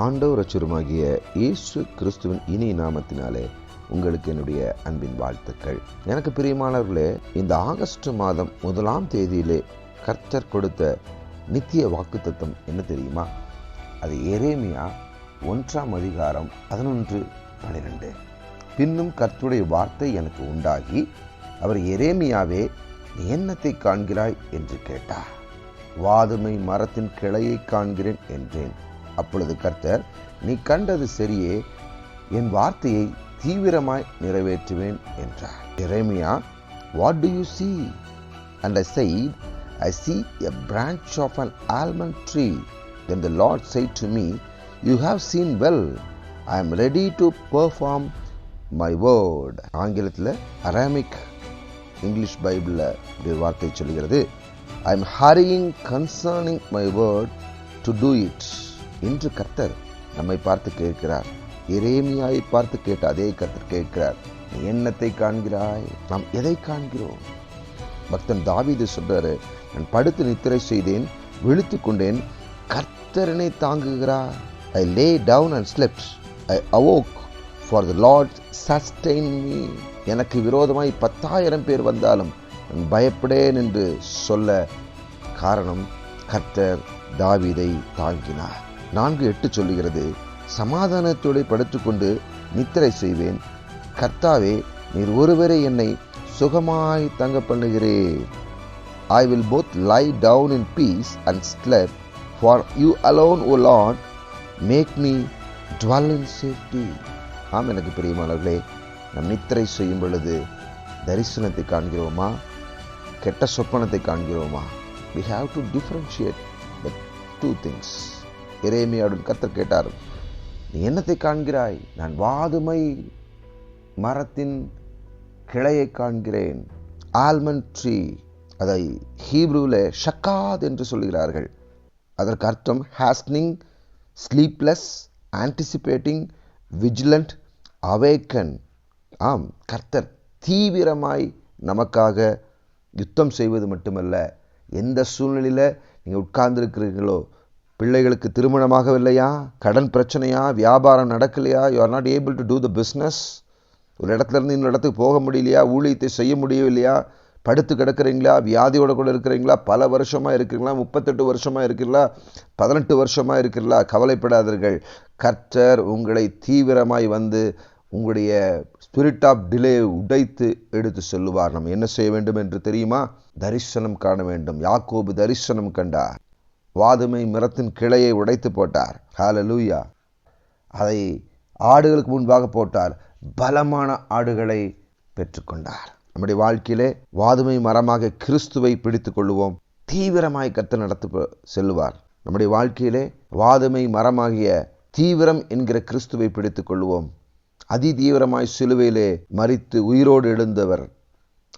ஆண்டவர் ரட்சகருமாகிய இயேசு கிறிஸ்துவின் இனி நாமத்தினாலே உங்களுக்கு என்னுடைய அன்பின் வாழ்த்துக்கள். எனக்கு பிரியமானவர்களே, இந்த ஆகஸ்ட் மாதம் 1ஆம் தேதியிலே கர்த்தர் கொடுத்த நித்திய வாக்குத்தத்தம் என்ன தெரியுமா? அது எரேமியா 1ஆம் அதிகாரம் 11-12. பின்னும் கர்த்தருடைய வார்த்தை எனக்கு உண்டாகி, அவர் எரேமியாவே, நீ என்னத்தை காண்கிறாய் என்று கேட்டார். வாதுமை மரத்தின் கிளையை காண்கிறேன் என்றேன். அப்பொழுது கர்த்தர், நீ கண்டது சரியே, என் வார்த்தையை தீவிரமாய் நிறைவேற்றுவேன் என்றார். எரேமியா, what do you see? And I said, I see a branch of an almond tree. Then the Lord said to me, you have seen well. I am ready to perform my word. ஆங்கிலத்தில் Aramaic English பைபிளில் இப்படி வார்த்தை சொல்கிறது, I am hurrying concerning my word to do it. இன்று கர்த்தர் நம்மை பார்த்து கேட்கிறார். எரேமியாவை பார்த்து கேட்ட அதே கர்த்தர் கேட்கிறார், நீ என்னத்தை காண்கிறாய்? நாம் எதை காண்கிறோம்? பக்தன் தாவீது சொல்றாரு, நான் படுத்து நித்திரை செய்தேன், விழித்து கொண்டேன், கர்த்தரனை தாங்குகிறார். I lay down and slept. I awoke, for the Lord sustained me. எனக்கு விரோதமாய் 10,000 பேர் வந்தாலும் நான் பயப்படேன் என்று சொல்ல காரணம், கர்த்தர் தாவீதை தாங்கினார். 4:8 சொல்லுகிறது, சமாதானத்தோடு படுத்துக்கொண்டு நித்திரை செய்வேன், கர்த்தாவே, நீர் ஒருவரே என்னை சுகமாய் தங்க பண்ணுகிறேன். I will both lie down in peace and sleep, for you alone, O Lord, make me dwell in safety. ஆம், எனக்கு பிரியமானவர்களே, நம் நித்திரை செய்யும் பொழுது தரிசனத்தை காண்கிறோமா, கெட்ட சொப்பனத்தை காண்கிறோமா? We have to differentiate the two things. எரேமியாவுடன் கர்த்தர் கேட்டார், நீ என்னத்தை காண்கிறாய்? நான் வாதுமை மரத்தின் கிளையை காண்கிறேன். ஆல்மண்ட் ட்ரீ, அதை ஹீப்ரூவில் ஷக்காத் என்று சொல்கிறார்கள். அதற்கு அர்த்தம் ஹாஸ்னிங், ஸ்லீப்லெஸ், ஆன்டிசிபேட்டிங், விஜிலண்ட், அவேக்கன். ஆம், கர்த்தர் தீவிரமாய் நமக்காக யுத்தம் செய்வது மட்டுமல்ல, எந்த சூழ்நிலையில் நீங்கள் உட்கார்ந்துருக்கிறீர்களோ, பிள்ளைகளுக்கு திருமணமாகவில்லையா, கடன் பிரச்சனையா, வியாபாரம் நடக்கலையா, you are not able to do the business, ஒரு இடத்துல இருந்து இன்னொரு இடத்துக்கு போக முடியலையா, ஊழியத்தை செய்ய முடியவில்லையா, படுத்து கிடக்கிறீங்களா, வியாதியோட கூட இருக்கிறீங்களா, பல வருஷமாக இருக்கிறீங்களா, 38 வருஷமாக இருக்கிறீங்களா, 18 வருஷமாக இருக்கிறீங்களா, கவலைப்படாதீர்கள். கர்த்தர் உங்களை தீவிரமாய் வந்து உங்களுடைய ஸ்பிரிட் ஆஃப் டிலே உடைத்து எடுத்து சொல்லுவார். நம்ம என்ன செய்ய வேண்டும் என்று தெரியுமா? தரிசனம் காண வேண்டும். யாக்கோபு தரிசனம் கண்டார். வாதுமை மரத்தின் கிளையை உடைத்து போட்டார். ஹல்லேலூயா. அதை ஆடுகளுக்கு முன்பாக போட்டார். பலமான ஆடுகளை பெற்றுக்கொண்டார். நம்முடைய வாழ்க்கையிலே வாதுமை மரமாக கிறிஸ்துவை பிடித்து கொள்ளுவோம். தீவிரமாய் கர்த்தர் நடத்தி செல்லுவார். நம்முடைய வாழ்க்கையிலே வாதுமை மரமாகிய தீவிரம் என்கிற கிறிஸ்துவை பிடித்து கொள்ளுவோம். அதிதீவிரமாய் சிலுவையிலே மரித்து உயிரோடு எழுந்தவர்,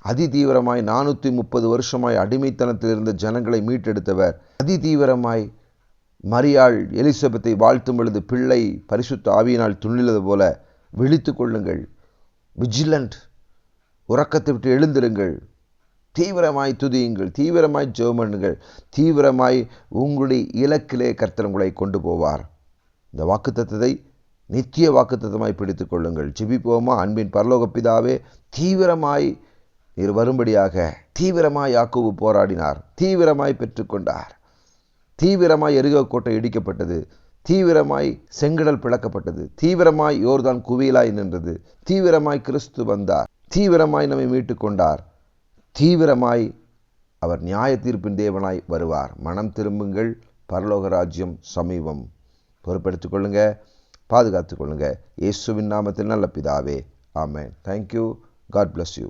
அதிதீவிரமாய் 430 வருஷமாய் அடிமைத்தனத்தில் இருந்த ஜனங்களை மீட்டெடுத்தவர், அதிதீவிரமாய் மரியாள் எலிசபெத்தை வாழ்த்தும் பொழுது பிள்ளை பரிசுத்த ஆவியினால் துணிலது போல விழித்து கொள்ளுங்கள். விஜிலண்ட், உறக்கத்தை விட்டு எழுந்திருங்கள். தீவிரமாய் துதியுங்கள், தீவிரமாய் ஜெபம் பண்ணுங்கள், தீவிரமாய் உங்களுடைய இலக்கிலே கர்த்தர் உங்களை கொண்டு போவார். இந்த வாக்குத்தத்தத்தை நித்திய வாக்குத்தத்தமாய் பிடித்துக் கொள்ளுங்கள். ஜெபிப்போமா? அன்பின் பரலோக பிதாவே, தீவிரமாய் நீர் வரும்படியாக தீவிரமாய் யாக்கோபு போராடினார், தீவிரமாய் பெற்றுக்கொண்டார். தீவிரமாய் எரிகோ கோட்டை இடிக்கப்பட்டது, தீவிரமாய் செங்கடல் பிளக்கப்பட்டது, தீவிரமாய் யோர்தான் குவியலாய் நின்றது, தீவிரமாய் கிறிஸ்து வந்தார், தீவிரமாய் நம்மை மீட்டு கொண்டார், தீவிரமாய் அவர் நியாய தீர்ப்பின் தேவனாய் வருவார். மனம் திரும்புங்கள், பரலோக ராஜ்யம் சமீபம். பொறுப்பெடுத்துக் கொள்ளுங்க, பாதுகாத்துக் கொள்ளுங்க. இயேசுவின் நாமத்தில் நல்ல பிதாவே, ஆமென். தேங்க்யூ. God bless you.